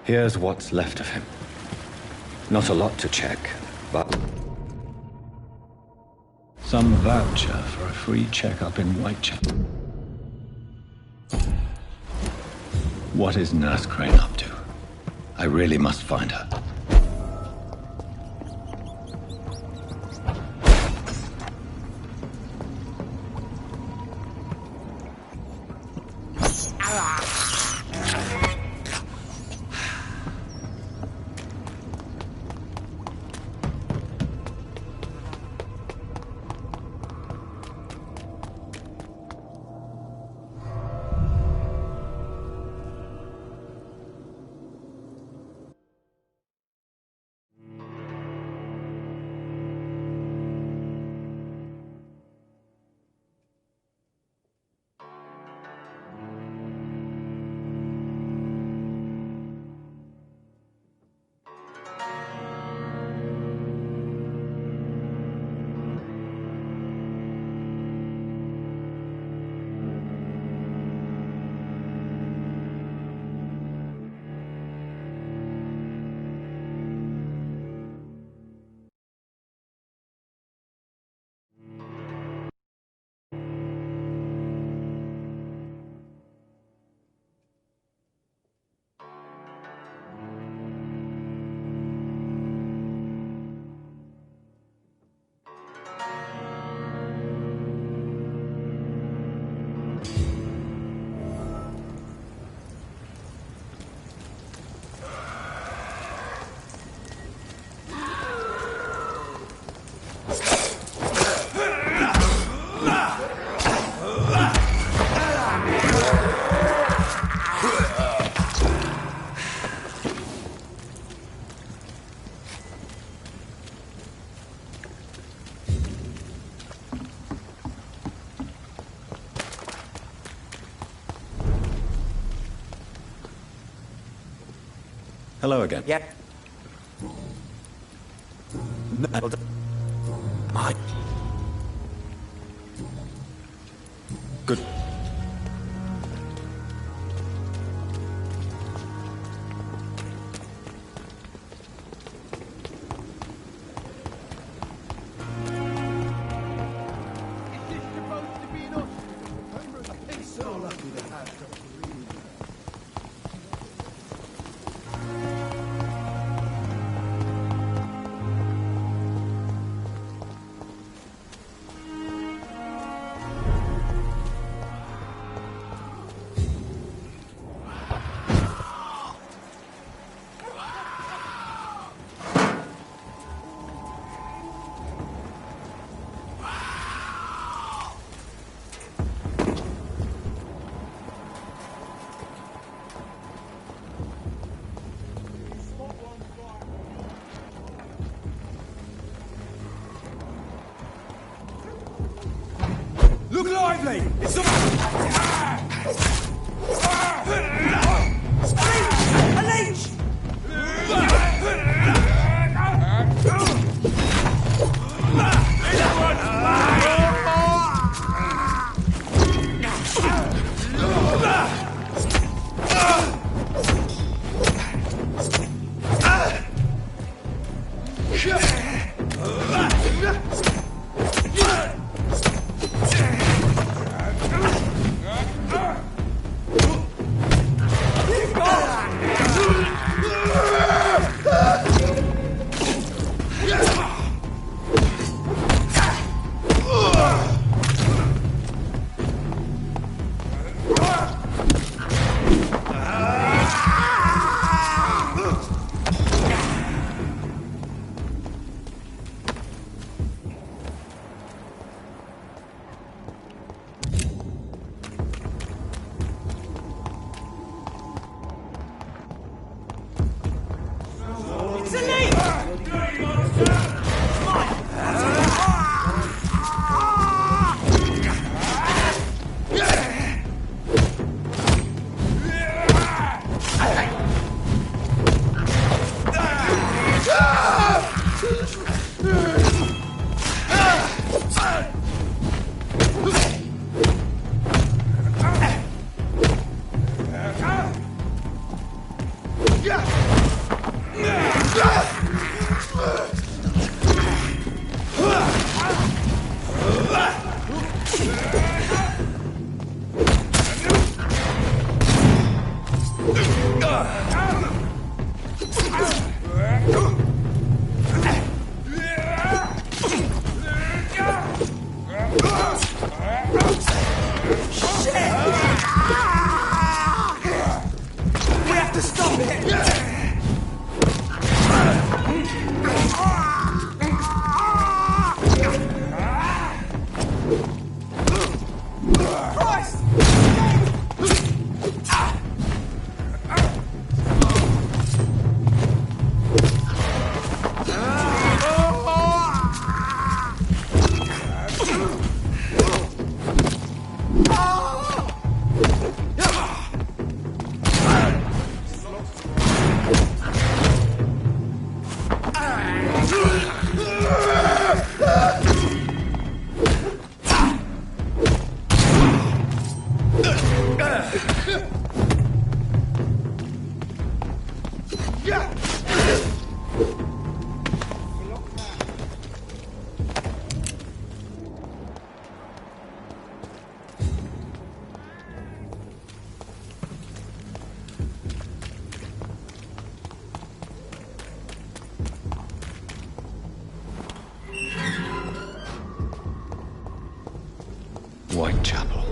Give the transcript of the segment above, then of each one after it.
Here's what's left of him. Not a lot to check, but some voucher for a free checkup in Whitechapel. What is Nurse Crane up to? I really must find her. Hello again. Yep. Good. Look lively! It's a... A leech! Whitechapel.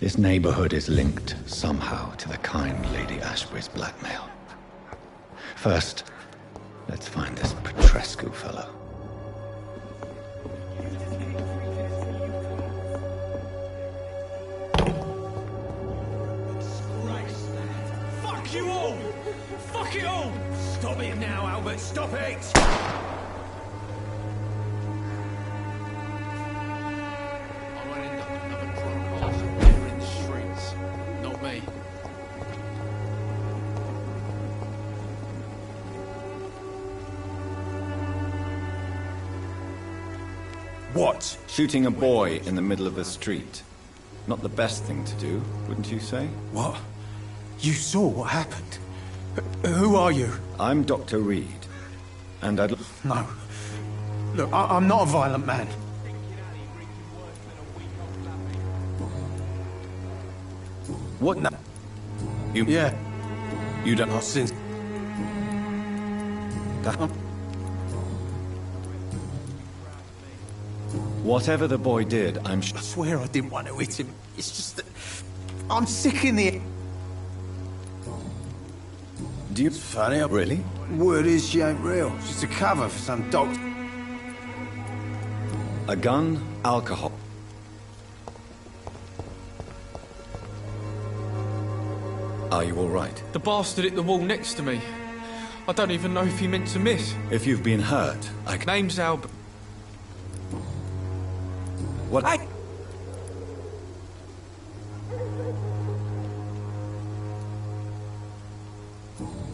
This neighborhood is linked somehow to the kind Lady Ashbury's blackmail. First, let's find this Petrescu fellow. Fuck you all! Fuck it all! Stop it now, Albert, stop it! What? Shooting a boy in the middle of the street. Not the best thing to do, wouldn't you say? What? You saw what happened? Who are you? I'm Dr. Reed, and I'd... No. Look, I'm not a violent man. What now? You... Yeah. You don't... Not since... Whatever the boy did, I'm I swear I didn't want to hit him. It's just that... I'm sick in the... Do you... It's funny. Really? Word is she ain't real. It's just a cover for some doctor. A gun, alcohol. Are you all right? The bastard hit the wall next to me. I don't even know if he meant to miss. If you've been hurt, I can... Name's Albert. What?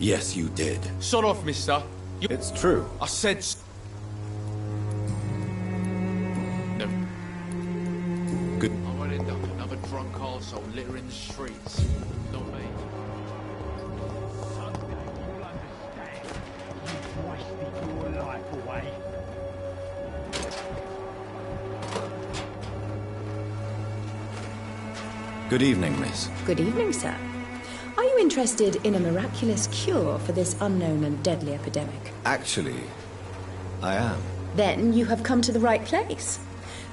Yes, you did. Sod off, mister. It's true. I said... No. Good. I won't end up another drunk arsehole littering the streets. Not me. Someday you'll understand. You've wasted your life away. Good evening, miss. Good evening, sir. Are you interested in a miraculous cure for this unknown and deadly epidemic? Actually, I am. Then you have come to the right place.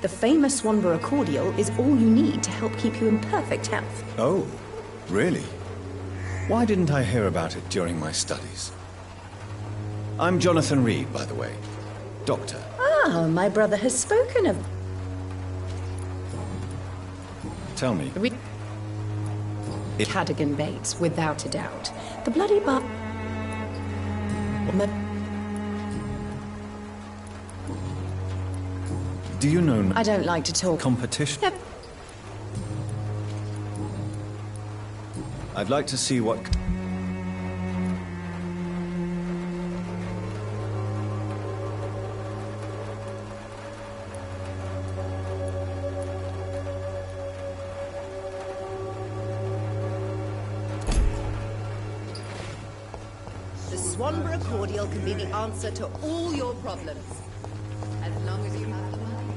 The famous Swanborough cordial is all you need to help keep you in perfect health. Oh, really? Why didn't I hear about it during my studies? I'm Jonathan Reed, by the way. Doctor. Ah, my brother has spoken of... Tell me. Cadogan Bates, without a doubt. The bloody Do you know... I don't like to talk... competition? Yep. I'd like to see what... Swanborough cordial can be the answer to all your problems. As long as you have the money.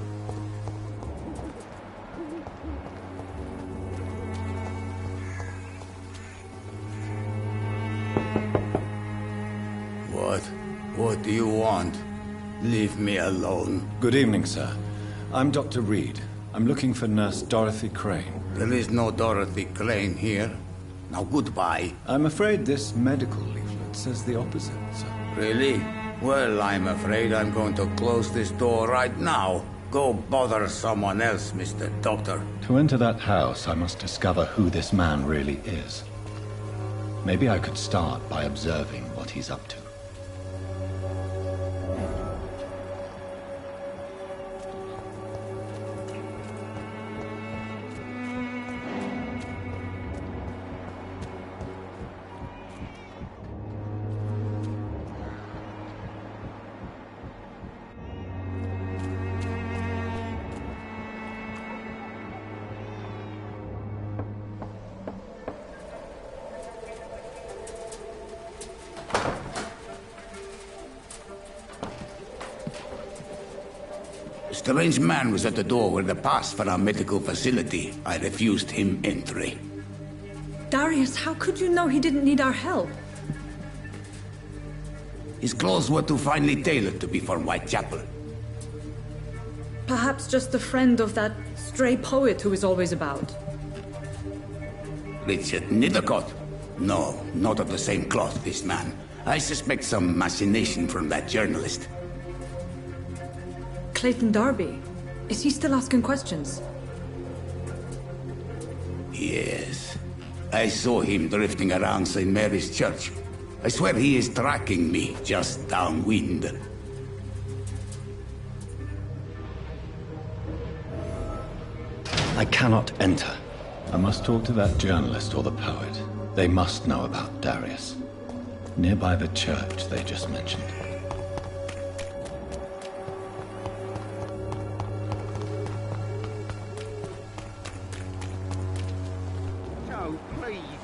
What do you want? Leave me alone. Good evening, sir. I'm Dr. Reed. I'm looking for Nurse Dorothy Crane. There is no Dorothy Crane here. Now goodbye. I'm afraid this medical leaflet says the opposite, sir. Really? Well, I'm afraid I'm going to close this door right now. Go bother someone else, Mr. Doctor. To enter that house, I must discover who this man really is. Maybe I could start by observing what he's up to. A strange man was at the door with a pass for our medical facility. I refused him entry. Darius, how could you know he didn't need our help? His clothes were too finely tailored to be from Whitechapel. Perhaps just a friend of that stray poet who is always about. Richard Nithercott? No, not of the same cloth, this man. I suspect some machination from that journalist. Clayton Darby. Is he still asking questions? Yes. I saw him drifting around St. Mary's Church. I swear he is tracking me just downwind. I cannot enter. I must talk to that journalist or the poet. They must know about Darius. Nearby the church they just mentioned.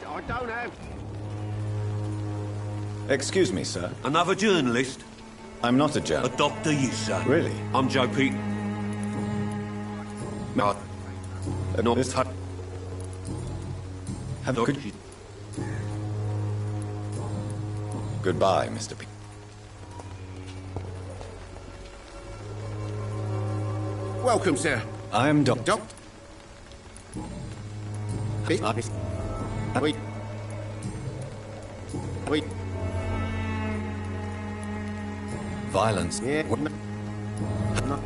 I don't have... Excuse me, sir. Another journalist? I'm not a A journalist. doctor, you sir. Really? I'm Joe Pete. No. Not This touch. Have a good... Goodbye, Mr. P. Welcome, sir. I am Doctor... Wait. Wait. Violence. Yeah. No.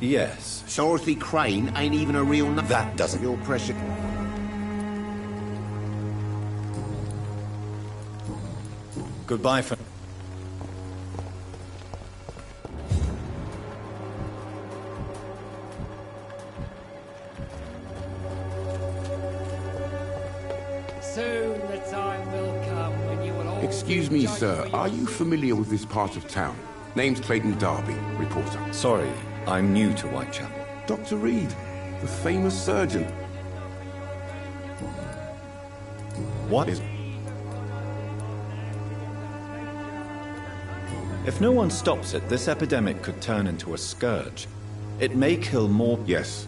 Yes. Dorothy Crane ain't even a real name. That doesn't... Your pressure. Goodbye for... Soon the time will come when you will all... Excuse me, sir. Are you familiar with this part of town? Name's Clayton Darby, reporter. Sorry, I'm new to Whitechapel. Dr. Reed, the famous surgeon. What is... If no one stops it, this epidemic could turn into a scourge. It may kill more... Yes.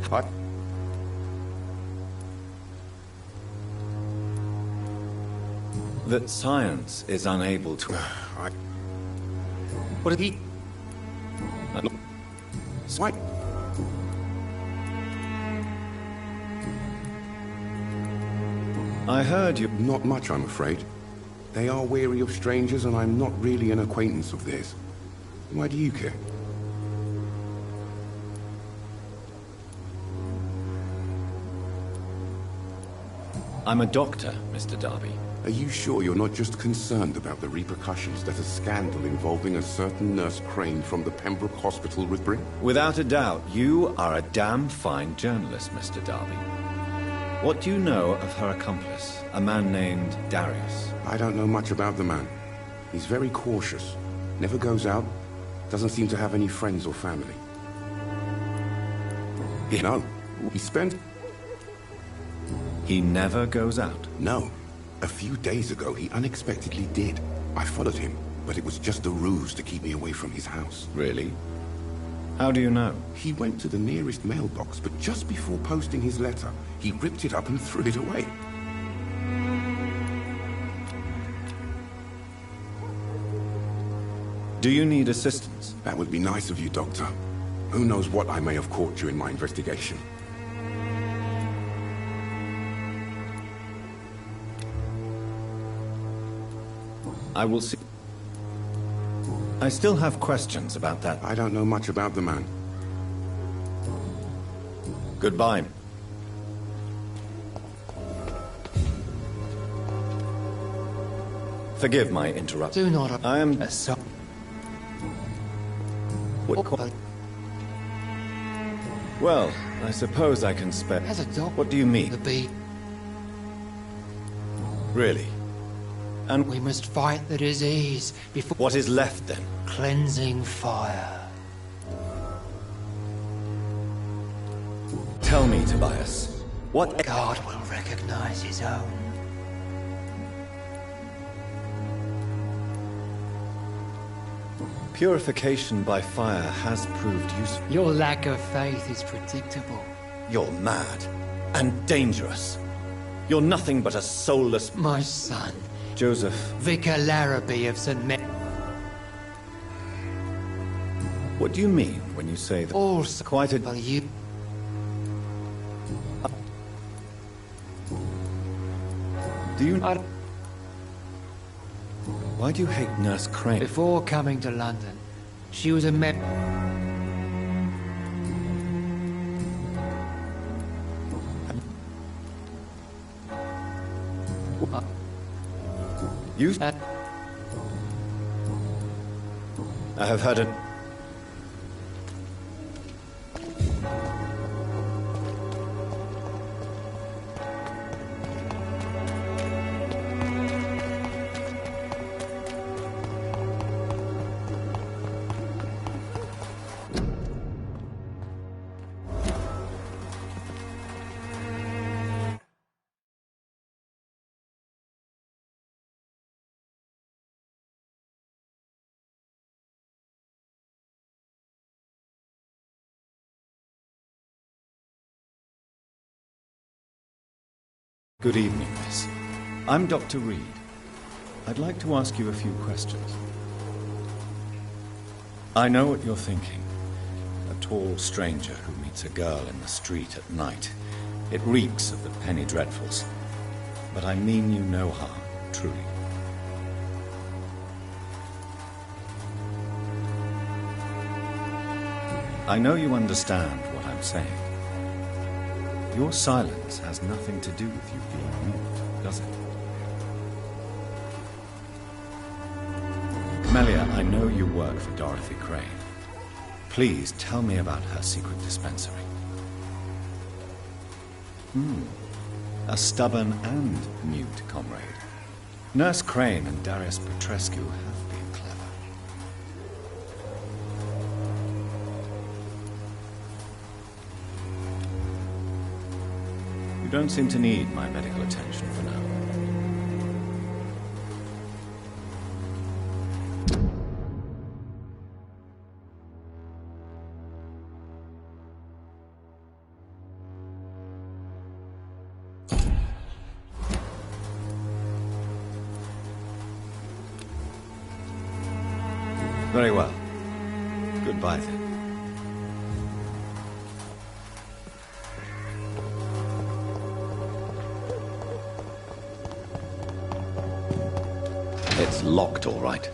What? That science is unable to... What did he... What? I heard you... Not much, I'm afraid. They are wary of strangers, and I'm not really an acquaintance of theirs. Why do you care? I'm a doctor, Mr. Darby. Are you sure you're not just concerned about the repercussions that a scandal involving a certain Nurse Crane from the Pembroke Hospital would bring? Without a doubt, you are a damn fine journalist, Mr. Darby. What do you know of her accomplice, a man named Darius? I don't know much about the man. He's very cautious. Never goes out, Doesn't seem to have any friends or family. No, he spent... He never goes out? No. A few days ago, he unexpectedly did. I followed him, but it was just a ruse to keep me away from his house. Really? How do you know? He went to the nearest mailbox, but just before posting his letter, he ripped it up and threw it away. Do you need assistance? That would be nice of you, Doctor. Who knows what I may have caught during my investigation. I will see. I still have questions about that. I don't know much about the man. Goodbye. Forgive my interruption. Do not. I am... Well, I suppose I can spare... As a dog. What do you mean? The bee. Really? And We must fight the disease before... what is left then? Cleansing fire. Tell me, Tobias. What... God will recognize his own. Purification by fire has proved useful. Your lack of faith is predictable. You're mad and dangerous. You're nothing but a soulless... My son, Joseph. Vicar Larrabee of St. Mary. What do you mean when you say that? Also, Quite a... well, you... Do you... Why do you hate Nurse Crane? Before coming to London, she was a You... I have heard it. Good evening, miss. I'm Dr. Reed. I'd like to ask you a few questions. I know what you're thinking. A tall stranger who meets a girl in the street at night. It reeks of the penny dreadfuls. But I mean you no harm, truly. I know you understand what I'm saying. Your silence has nothing to do with you being mute, does it? Melia, I know you work for Dorothy Crane. Please tell me about her secret dispensary. A stubborn and mute comrade. Nurse Crane and Darius Petrescu have been clever. You don't seem to need my medical attention for now. Very well. Goodbye then. It's locked, all right.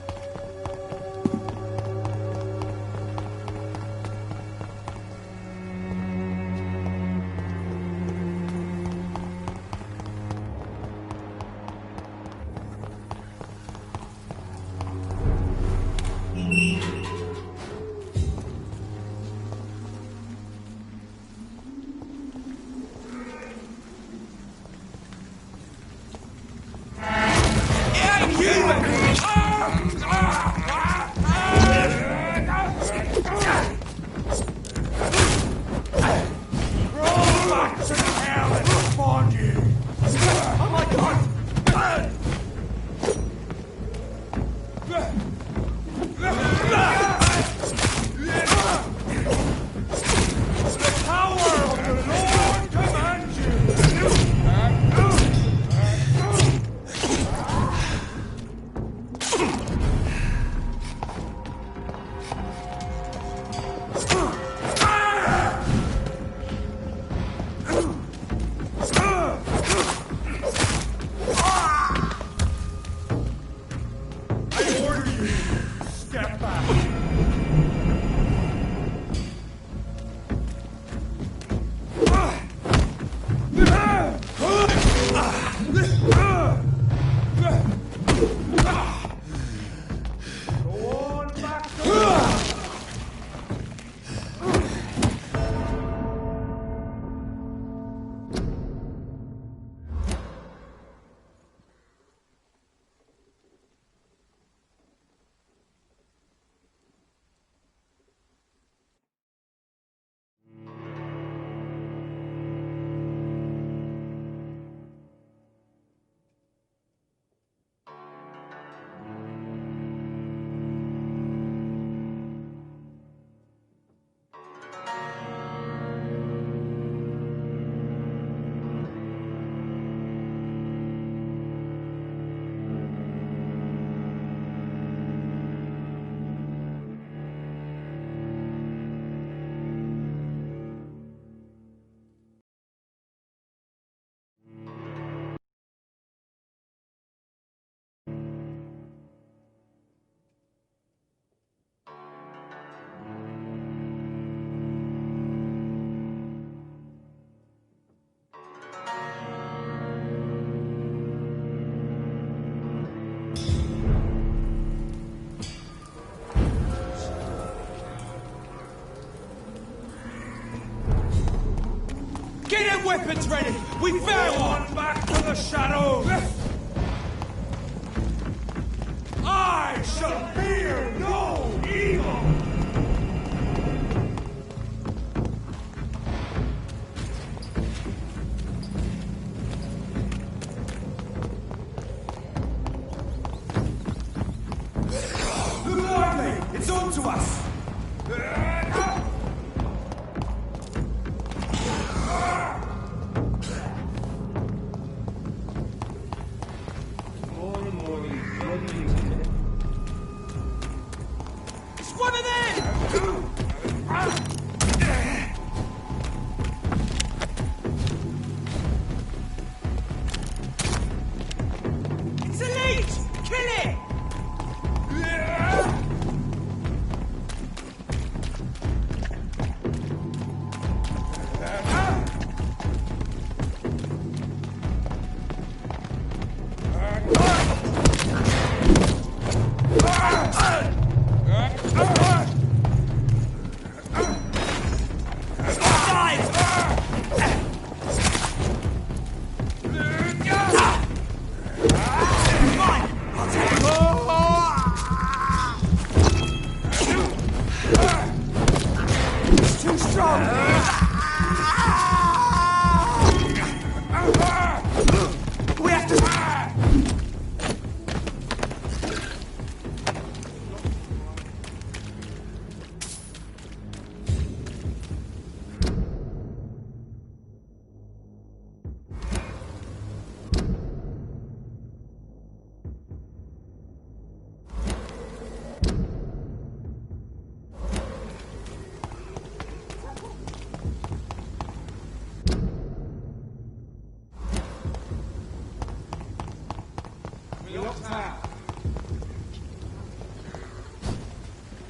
Get them weapons ready! We found one! Back to the shadows! I shall fear no evil! Look lively! It's on to us!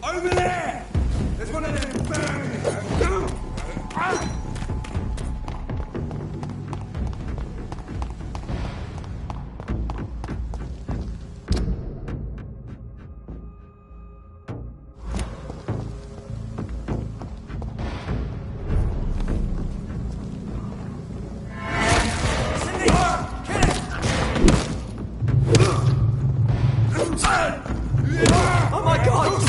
Over there! There's one of them burning! Oh my god!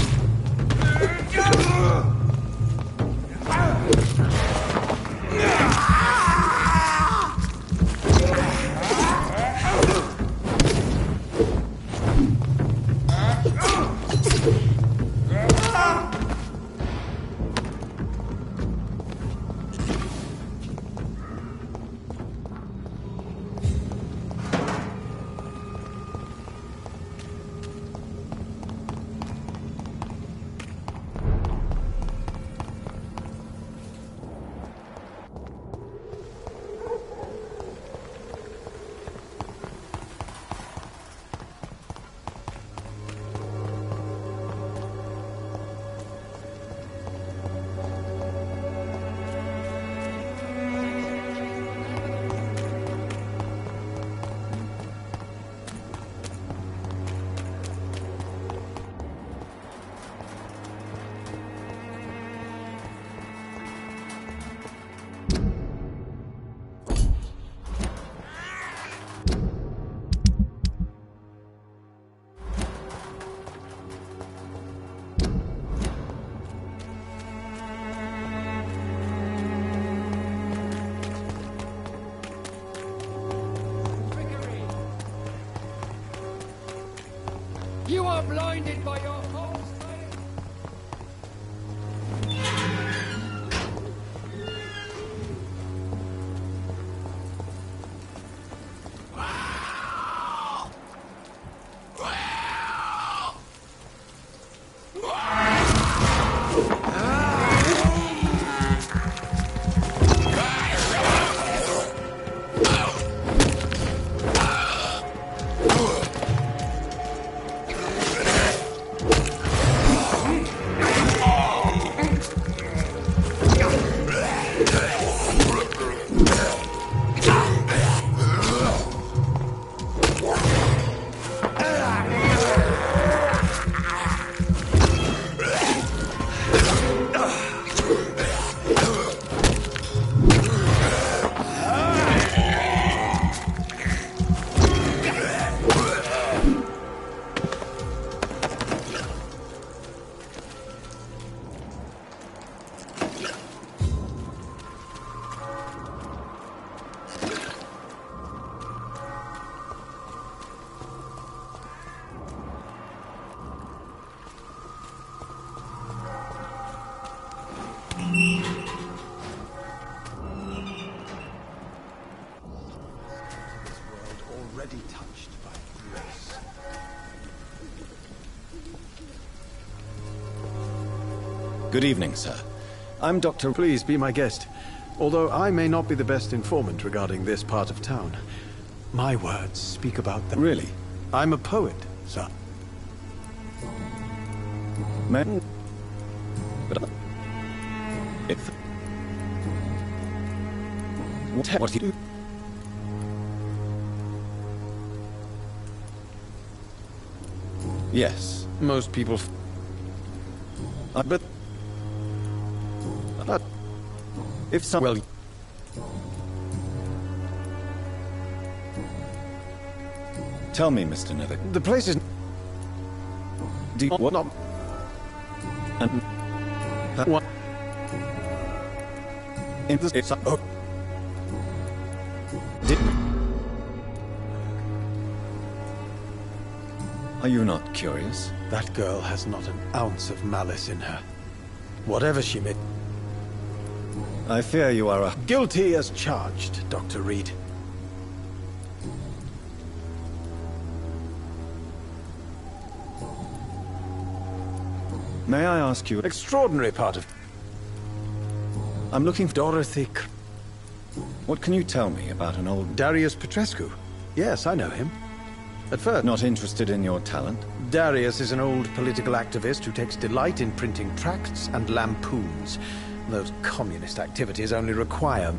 You are blinded by your false faith. Good evening, sir. I'm Dr. Please be my guest. Although I may not be the best informant regarding this part of town, my words speak about them. Really? I'm a poet, sir. Man. But if what you Yes. Most people but if some well tell me, Mr. Neville. The place is Do you what not and what in this it's oh did Are you not curious? That girl has not an ounce of malice in her. Whatever she may... I fear you are a... Guilty as charged, Dr. Reed. May I ask you... Extraordinary part of... I'm looking for Dorothy... What can you tell me about an old... Darius Petrescu? Yes, I know him. At first... Not interested in your talent? Darius is an old political activist who takes delight in printing tracts and lampoons. Those communist activities only require...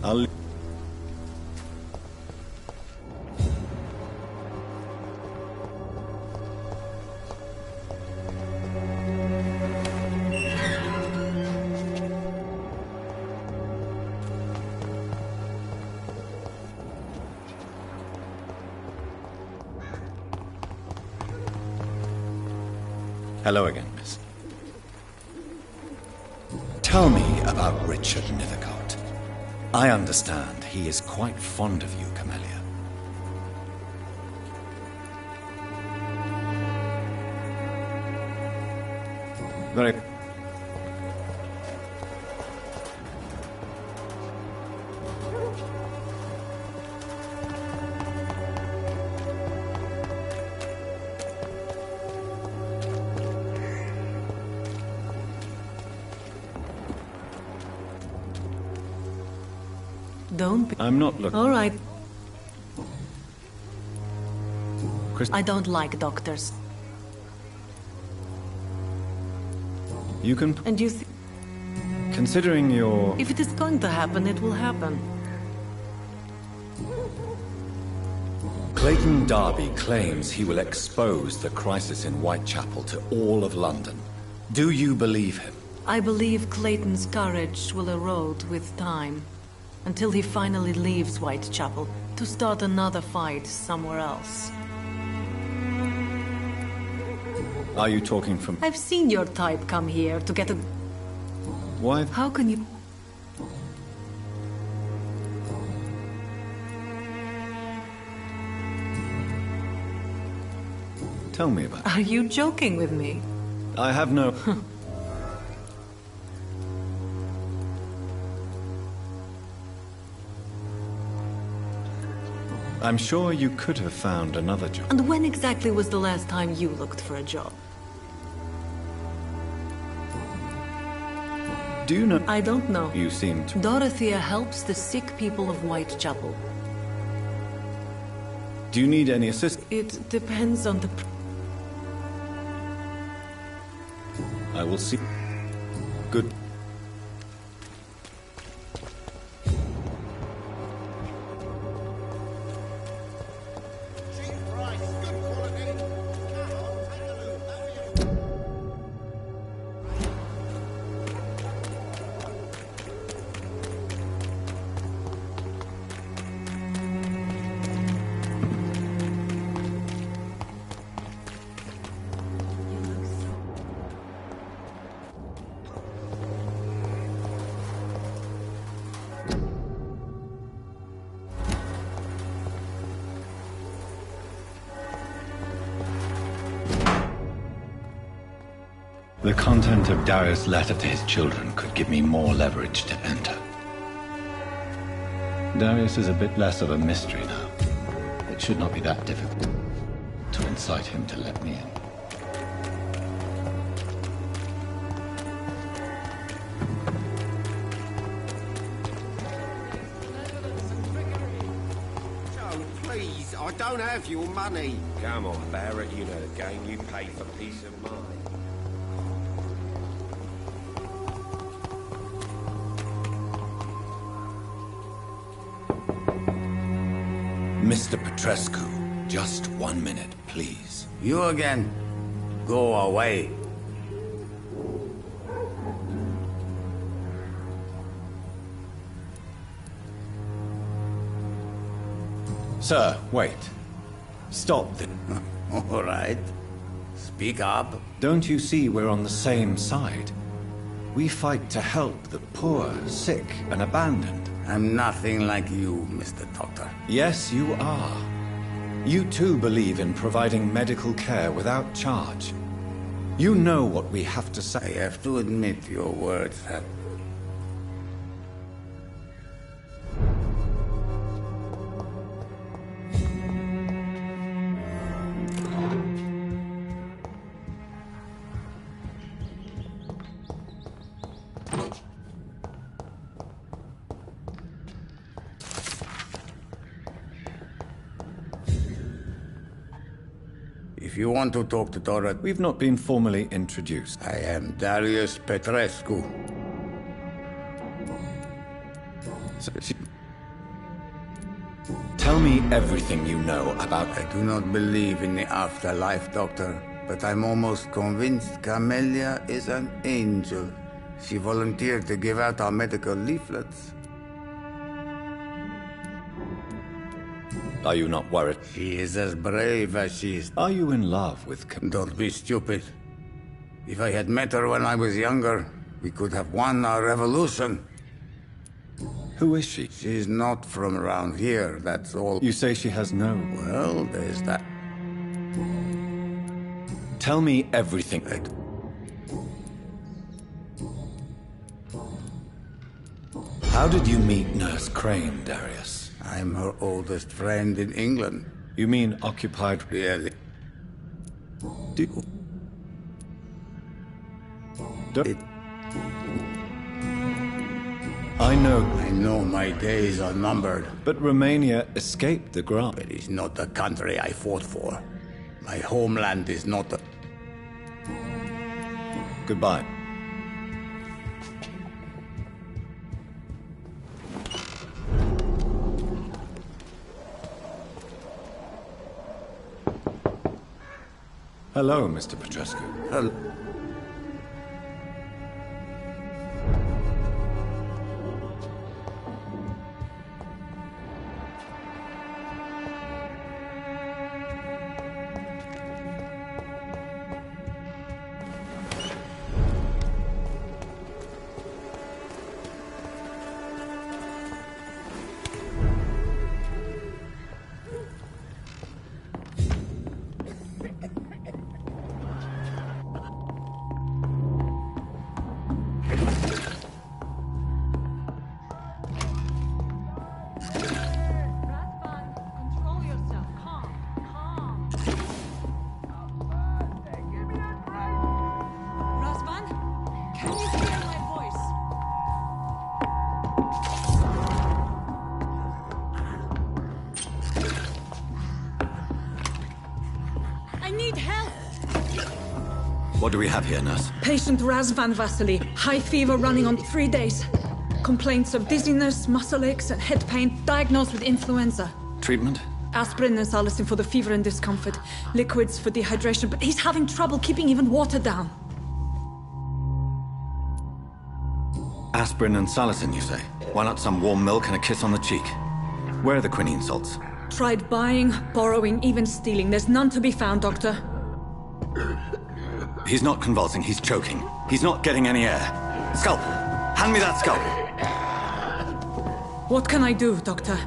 I'll... Hello again, miss. Tell me about Richard Nethercott. I understand he is quite fond of you, Camellia. Very... Don't be... I'm not looking... All right. I don't like doctors. You can... And you Considering your... If it is going to happen, it will happen. Clayton Darby claims he will expose the crisis in Whitechapel to all of London. Do you believe him? I believe Clayton's courage will erode with time. Until he finally leaves Whitechapel to start another fight somewhere else. Are you talking from... I've seen your type come here to get a... Why? How can you... Tell me about it. Are you joking with me? I have no... I'm sure you could have found another job. And when exactly was the last time you looked for a job? Do you know? I don't know. You seem to... Dorothea helps the sick people of Whitechapel. Do you need any assistance? It depends on the... I will see. Good. The content of Darius' letter to his children could give me more leverage to enter. Darius is a bit less of a mystery now. It should not be that difficult to incite him to let me in. don't have your money. Come on, Barrett, you know the game. You pay for peace of mind. Mr. Petrescu, just 1 minute, please. You again? Go away. Sir, wait. Stop this. All right. Speak up. Don't you see we're on the same side? We fight to help the poor, sick, and abandoned. I'm nothing like you, Mr. Doctor. Yes, you are. You too believe in providing medical care without charge. You know what we have to say. I have to admit your words have... If you want to talk to Dora... We've not been formally introduced. I am Darius Petrescu. Tell me everything you know about... I do not believe in the afterlife, Doctor, but I'm almost convinced Camellia is an angel. She volunteered to give out our medical leaflets. Are you not worried? She is as brave as she is. Are you in love with... Don't be stupid. If I had met her when I was younger, we could have won our revolution. Who is she? She's not from around here, that's all. You say she has no... Well, there's that. Tell me everything. How did you meet Nurse Crane, Darius? I'm her oldest friend in England. You mean occupied... Really? I know... I know my days are numbered. But Romania escaped the grant. It is not the country I fought for. My homeland is not the... Goodbye. Hello, Mr. Petrescu. Hello. What do we have here, nurse? Patient Razvan Vasily. High fever running on 3 days. Complaints of dizziness, muscle aches, and head pain. Diagnosed with influenza. Treatment? Aspirin and salicin for the fever and discomfort. Liquids for dehydration, but he's having trouble keeping even water down. Aspirin and salicin, you say? Why not some warm milk and a kiss on the cheek? Where are the quinine salts? Tried buying, borrowing, even stealing. There's none to be found, Doctor. He's not convulsing, he's choking. He's not getting any air. Scalp! Hand me that scalp! What can I do, Doctor?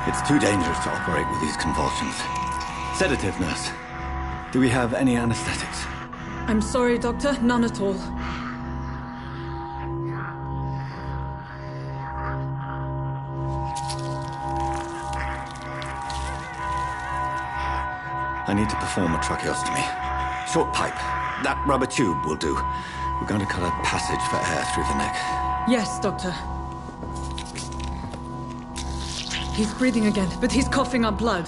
It's too dangerous to operate with these convulsions. Sedative, nurse. Do we have any anesthetics? I'm sorry, Doctor. None at all. I need to perform a tracheostomy. Short pipe. That rubber tube will do. We're going to cut a passage for air through the neck. Yes, Doctor. He's breathing again, but he's coughing up blood.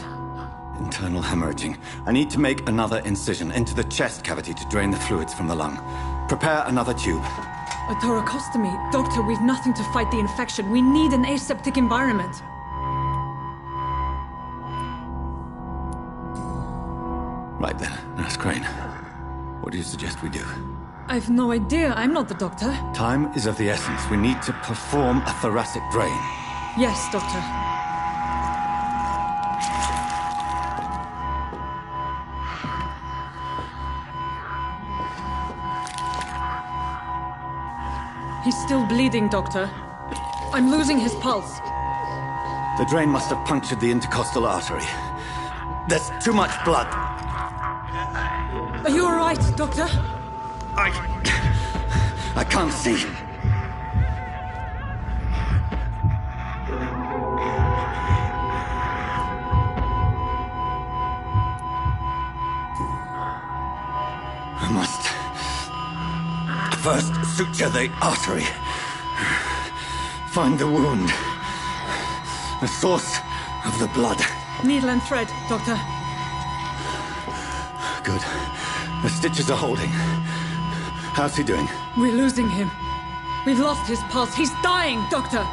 Internal hemorrhaging. I need to make another incision into the chest cavity to drain the fluids from the lung. Prepare another tube. A thoracostomy. Doctor, we've nothing to fight the infection. We need an aseptic environment. Right then, Nurse Crane. What do you suggest we do? I've no idea. I'm not the doctor. Time is of the essence. We need to perform a thoracic drain. Yes, Doctor. He's still bleeding, Doctor. I'm losing his pulse. The drain must have punctured the intercostal artery. There's too much blood. Are you all right, Doctor? I can't see. I must first suture the artery. Find the wound. The source of the blood. Needle and thread, Doctor. Good. The stitches are holding. How's he doing? We're losing him. We've lost his pulse. He's dying, Doctor!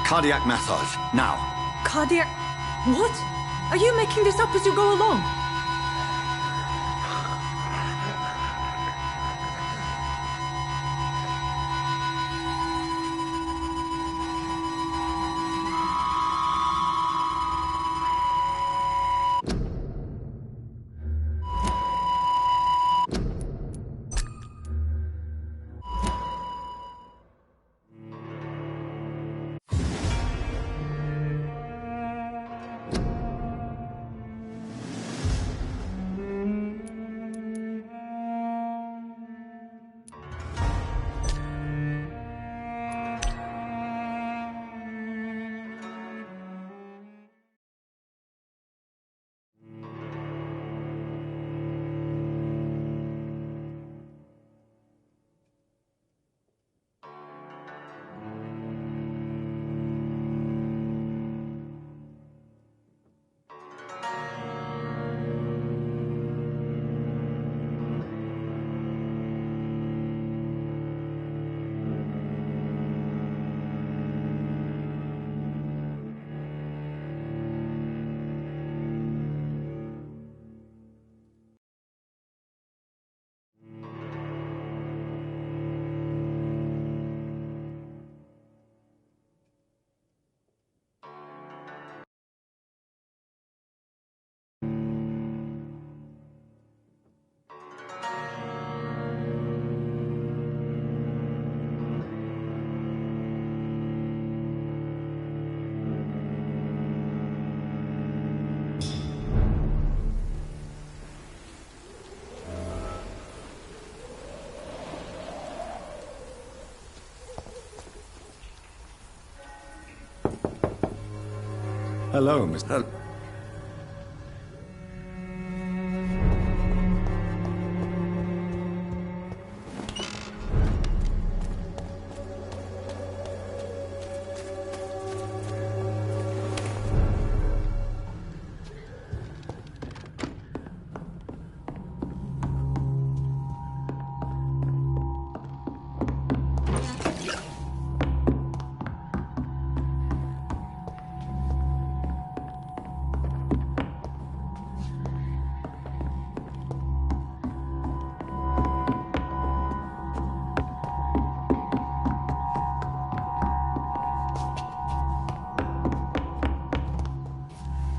Cardiac massage, now. Cardiac... What? Are you making this up as you go along? Hello, Mr.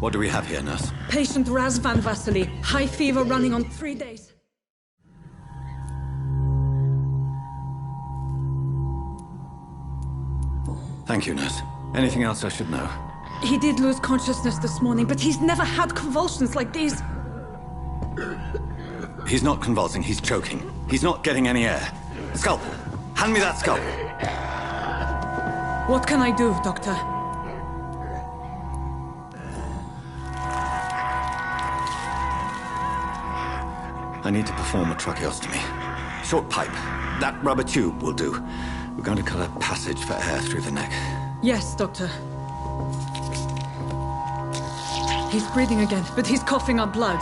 What do we have here, nurse? Patient Razvan Vasily. High fever running on 3 days. Thank you, nurse. Anything else I should know? He did lose consciousness this morning, but he's never had convulsions like these. He's not convulsing, he's choking. He's not getting any air. Scalpel! Hand me that scalpel! What can I do, Doctor? I need to perform a tracheostomy. Short pipe. That rubber tube will do. We're going to cut a passage for air through the neck. Yes, Doctor. He's breathing again, but he's coughing up blood.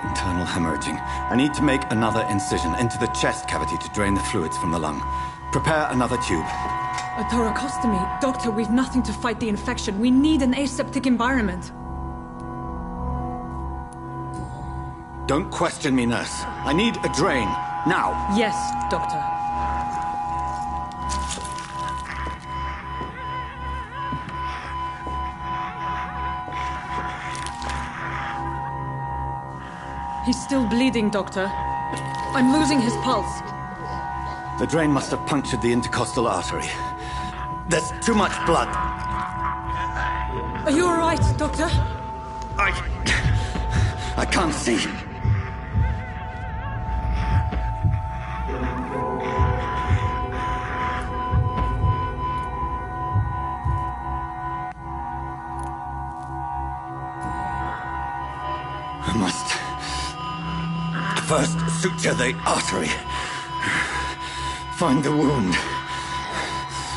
Internal hemorrhaging. I need to make another incision into the chest cavity to drain the fluids from the lung. Prepare another tube. A thoracostomy? Doctor, we've nothing to fight the infection. We need an aseptic environment. Don't question me, nurse. I need a drain. Now. Yes, Doctor. He's still bleeding, Doctor. I'm losing his pulse. The drain must have punctured the intercostal artery. There's too much blood. Are you all right, Doctor? I can't see. I must first suture the artery. Find the wound.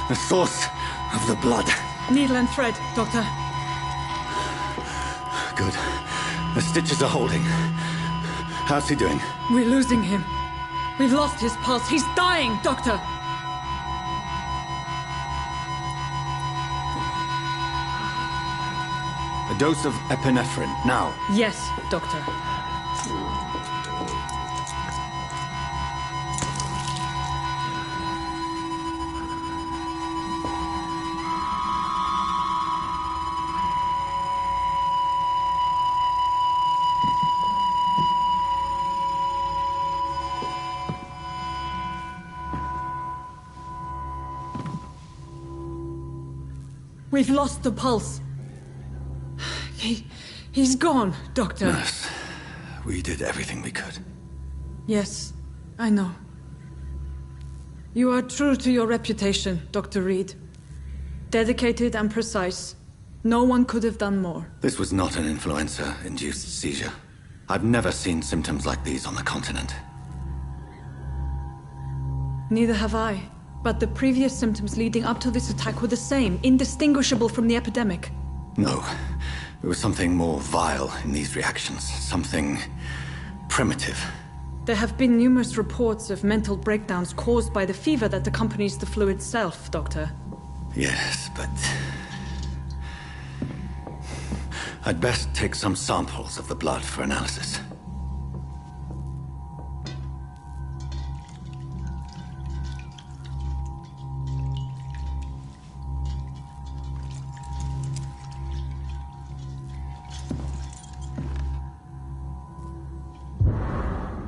The source of the blood. Needle and thread, Doctor. Good. The stitches are holding. How's he doing? We're losing him. We've lost his pulse. He's dying, Doctor! A dose of epinephrine, now. Yes, Doctor. We've lost the pulse. He's gone, Doctor. Nurse, we did everything we could. Yes, I know. You are true to your reputation, Dr. Reed. Dedicated and precise. No one could have done more. This was not an influenza-induced seizure. I've never seen symptoms like these on the continent. Neither have I. But the previous symptoms leading up to this attack were the same, indistinguishable from the epidemic. No. There was something more vile in these reactions. Something primitive. There have been numerous reports of mental breakdowns caused by the fever that accompanies the flu itself, Doctor. Yes, but... I'd best take some samples of the blood for analysis.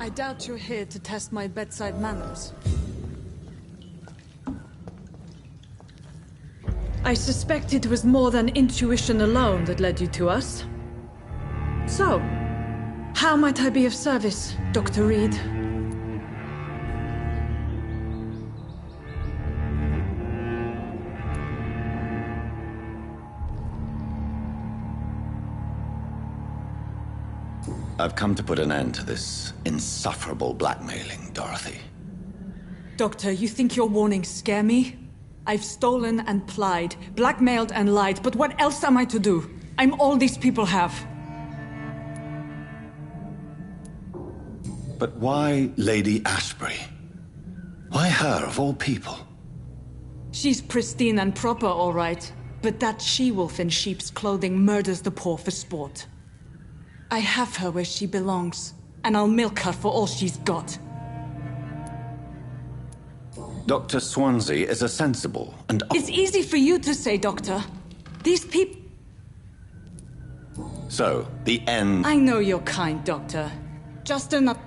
I doubt you're here to test my bedside manners. I suspect it was more than intuition alone that led you to us. So, how might I be of service, Dr. Reed? I've come to put an end to this insufferable blackmailing, Dorothy. Doctor, you think your warnings scare me? I've stolen and plied, blackmailed and lied, but what else am I to do? I'm all these people have. But why Lady Ashbury? Why her, of all people? She's pristine and proper, all right. But that she-wolf in sheep's clothing murders the poor for sport. I have her where she belongs, and I'll milk her for all she's got. Dr. Swansea is a sensible and... It's easy for you to say, Doctor. These people... So, the end... I know you're kind, Doctor. Just enough...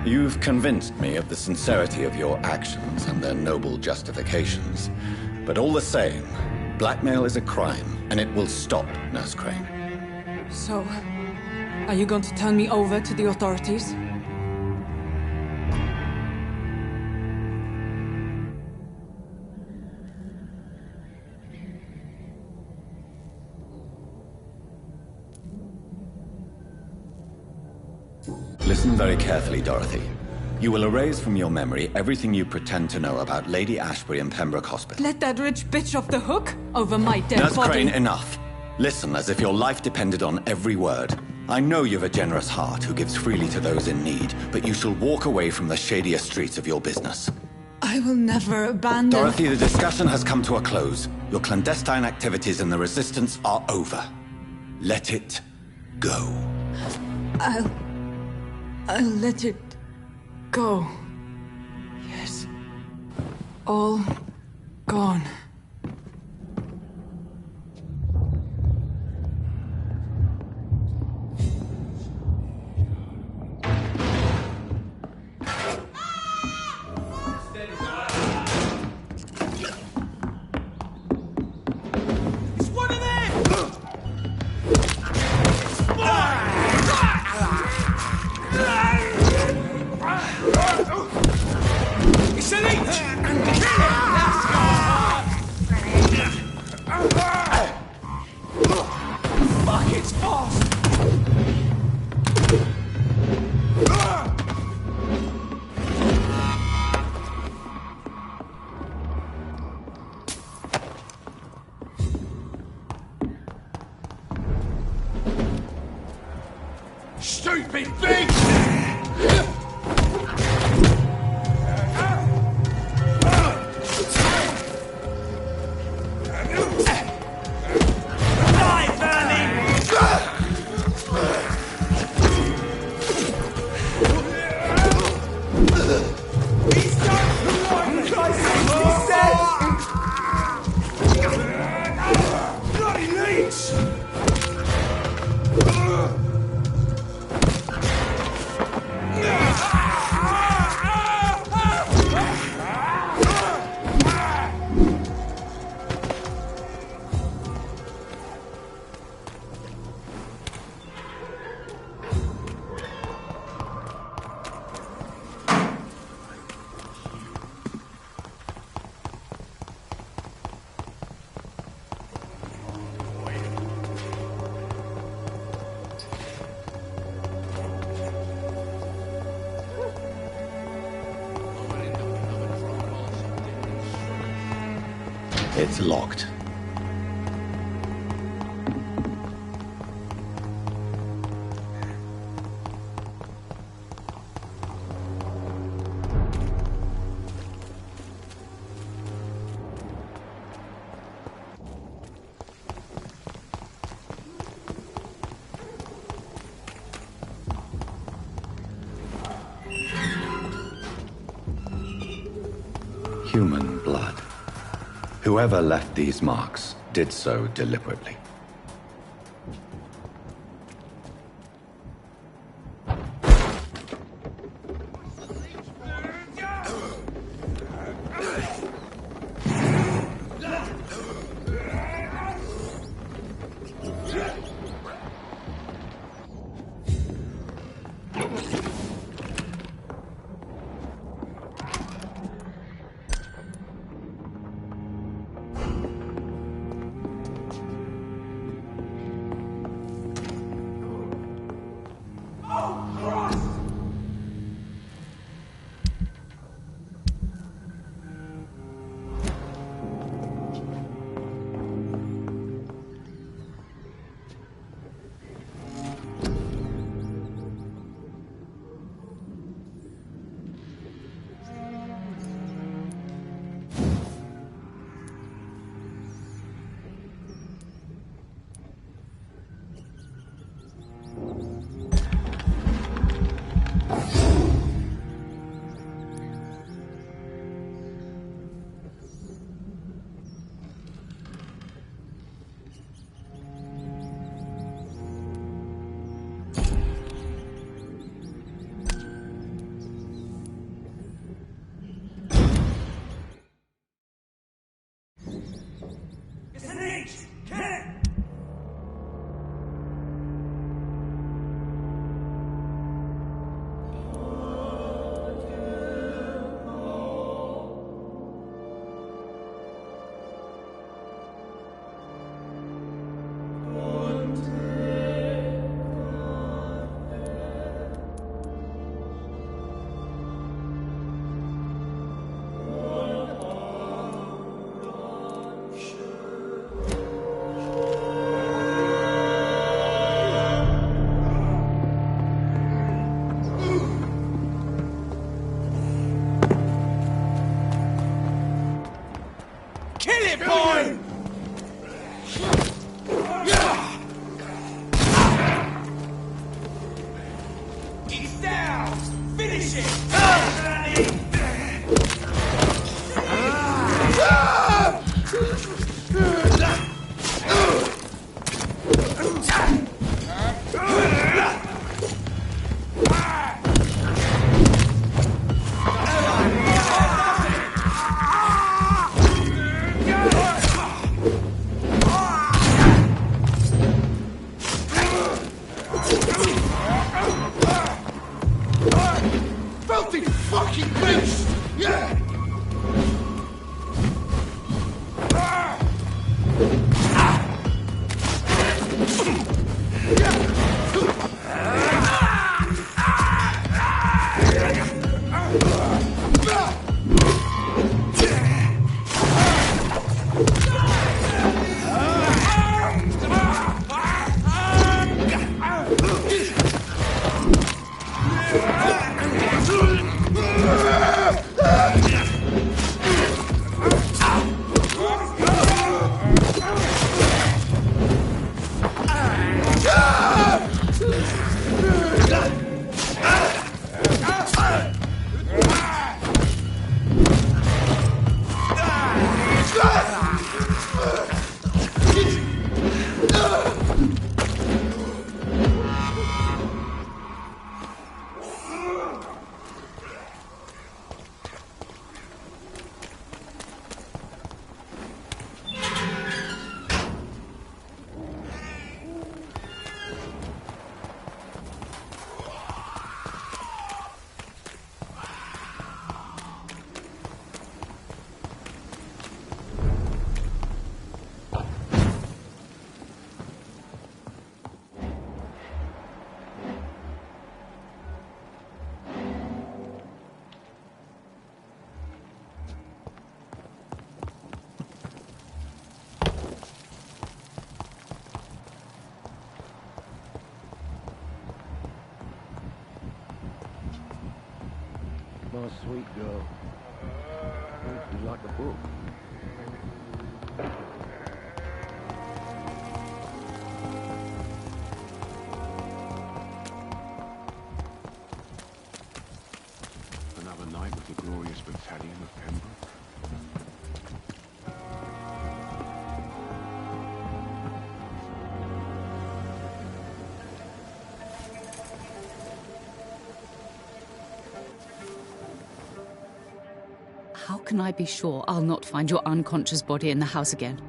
You've convinced me of the sincerity of your actions and their noble justifications. But all the same, blackmail is a crime, and it will stop, Nurse Crane. So, are you going to turn me over to the authorities? Listen very carefully, Dorothy. You will erase from your memory everything you pretend to know about Lady Ashbury and Pembroke Hospital. Let that rich bitch off the hook over my dead Nurse body. Crane, enough. Listen as if your life depended on every word. I know you've a generous heart who gives freely to those in need, but you shall walk away from the shadier streets of your business. I will never abandon... Dorothy, the discussion has come to a close. Your clandestine activities in the Resistance are over. Let it go. I'll let it go. Yes. All gone. Stupid thing! It's locked. Human blood. Whoever left these marks did so deliberately. Kill it, boy! It's down! Finish it! Filthy fucking beast! Yeah! My sweet girl. You like a book? Another night with the glorious battalion of Pembroke. How can I be sure I'll not find your unconscious body in the house again?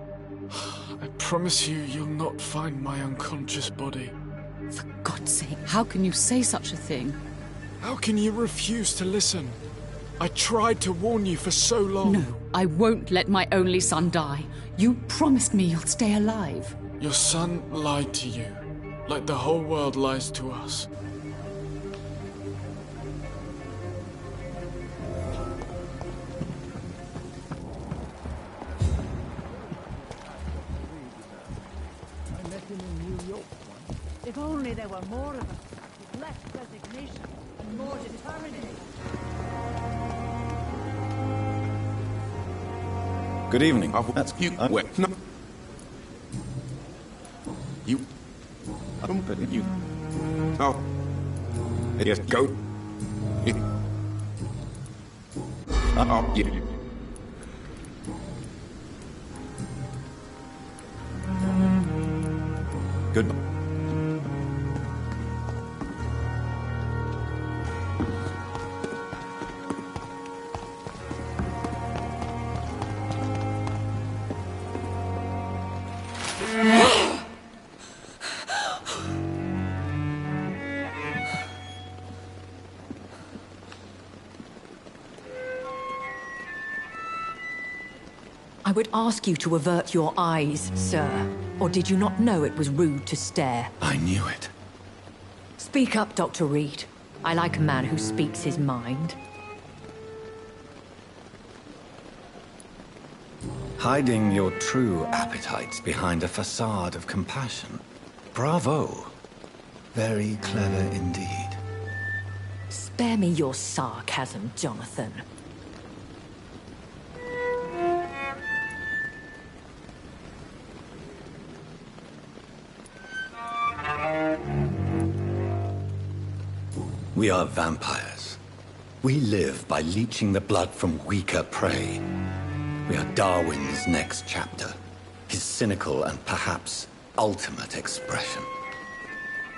I promise you, you'll not find my unconscious body. For God's sake, how can you say such a thing? How can you refuse to listen? I tried to warn you for so long. No, I won't let my only son die. You promised me you'll stay alive. Your son lied to you, like the whole world lies to us. If only there were more of us, with less resignation and more determination. Good evening. That's you. Wait, no. You. You. Oh. Yes, go. Oh, yeah. Goodbye. I would ask you to avert your eyes, sir. Or did you not know it was rude to stare? I knew it. Speak up, Dr. Reed. I like a man who speaks his mind. Hiding your true appetites behind a facade of compassion. Bravo. Very clever indeed. Spare me your sarcasm, Jonathan. We are vampires. We live by leeching the blood from weaker prey. We are Darwin's next chapter. His cynical and perhaps ultimate expression.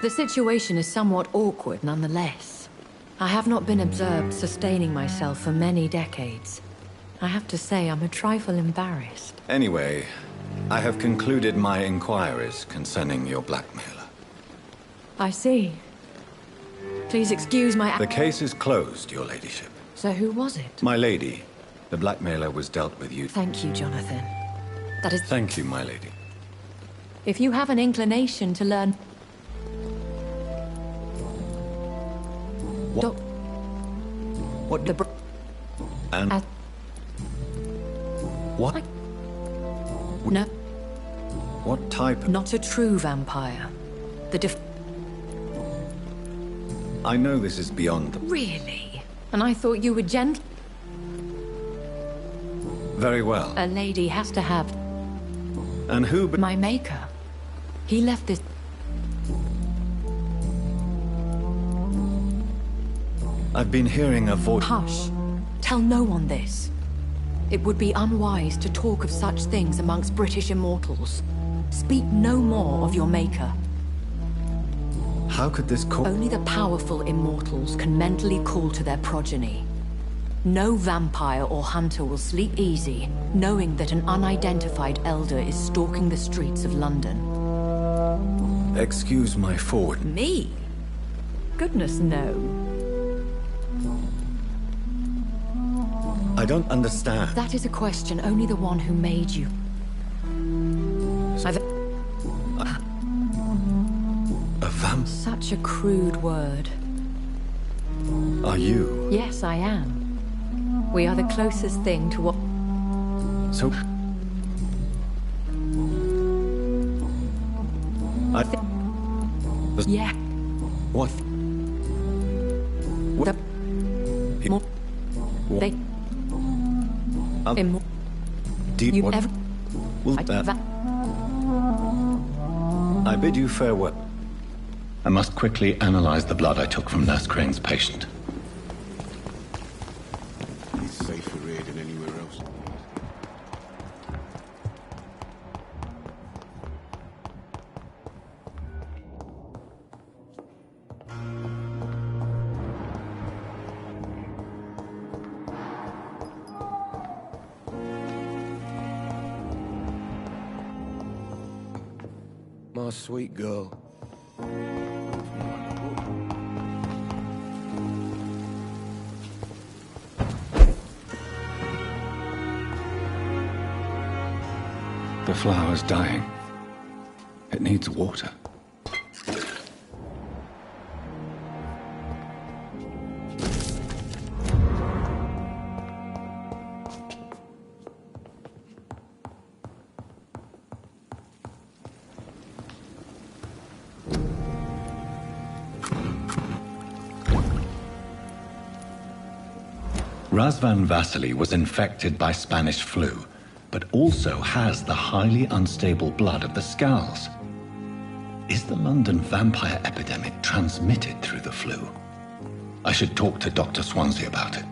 The situation is somewhat awkward nonetheless. I have not been observed sustaining myself for many decades. I have to say I'm a trifle embarrassed. Anyway, I have concluded my inquiries concerning your blackmailer. I see. Please excuse my... The case is closed, your ladyship. So who was it? My lady. The blackmailer was dealt with you. Thank you, Jonathan. That is... Thank you, my lady. If you have an inclination to learn... What? What? The... And... What? No. What type of... Not a true vampire. The I know this is beyond... Really? And I thought you were gentle. Very well. A lady has to have... And who but... My maker. He left this... I've been hearing a voice... Hush. Tell no one this. It would be unwise to talk of such things amongst British immortals. Speak no more of your maker. How could this call... Only the powerful immortals can mentally call to their progeny. No vampire or hunter will sleep easy, knowing that an unidentified elder is stalking the streets of London. Excuse my forward... Me? Goodness, no. I don't understand. That is a question only the one who made you. A vamp? Such a crude word. Are you? Yes, I am. We are the closest thing to what... So... Yeah. What? The... More... They... Deep you what? Ever... Will that... I bid you farewell. I must quickly analyze the blood I took from Nurse Crane's patient. He's safer here than anywhere else. My sweet girl. The flower's dying. It needs water. Razvan Vasily was infected by Spanish flu, but also has the highly unstable blood of the Skulls. Is the London vampire epidemic transmitted through the flu? I should talk to Dr. Swansea about it.